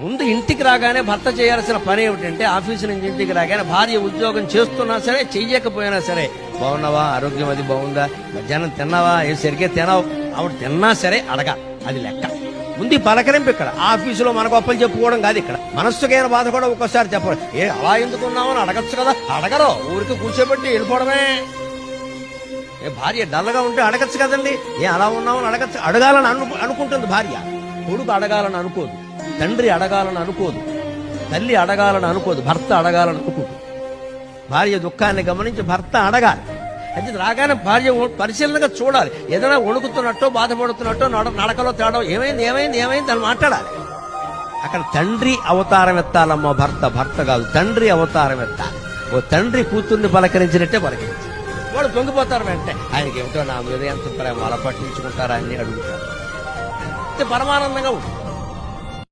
ముందు ఇంటికి రాగానే భర్త చేయాల్సిన పని ఏమిటంటే ఆఫీసు నుంచి ఇంటికి రాగానే భార్య ఉద్యోగం చేస్తున్నా సరే చెయ్యకపోయినా సరే బాగున్నావా, ఆరోగ్యం అది బాగుందా, మధ్యాహ్నం తిన్నావా, ఏ సరిగ్గా తినావు, ఆవిడ తిన్నా సరే అడగా, అది లెక్క. ముందు పలకరింపు ఇక్కడ. ఆఫీసులో మన గొప్పలు చెప్పుకోవడం కాదు. ఇక్కడ మనస్సుకైన బాధ కూడా ఒక్కోసారి చెప్పడం. అలా ఎందుకున్నావు అని అడగచ్చు కదా. అడగరు, ఊరికి కూర్చోబెట్టి వెళ్ళిపోవడమే. భార్య డల్గా ఉంటే అడగచ్చు కదండి. అలా ఉన్నావు అని అడగచ్చు. అడగాలని అనుకుంటుంది భార్య. కొడుకు అడగాలని అనుకోదు, తండ్రి అడగాలని అనుకోదు, తల్లి అడగాలని అనుకోదు, భర్త అడగాలని అనుకోదు. భార్య దుఃఖాన్ని గమనించి భర్త అడగాలి. అది రాగానే భార్య పరిశీలనగా చూడాలి. ఏదైనా వణుకుతున్నట్టో బాధపడుతున్నట్టో నడకలో తేడా ఏమైంది ఏమైంది ఏమైంది అని మాట్లాడాలి. అక్కడ తండ్రి అవతారం ఎత్తాలమ్మా. భర్త కాదు, తండ్రి అవతారం ఎత్తాలి. ఓ తండ్రి కూతుర్ని పలకరించినట్టే పలకరించి వాడు పొంగిపోతారు. వెంటనే ఆయనకి ఏమిటో నా మీద ఎంత ప్రేమ, అలా పట్టించుకుంటారా అని అడుగుతారు. పరమానందంగా ఉంటుంది.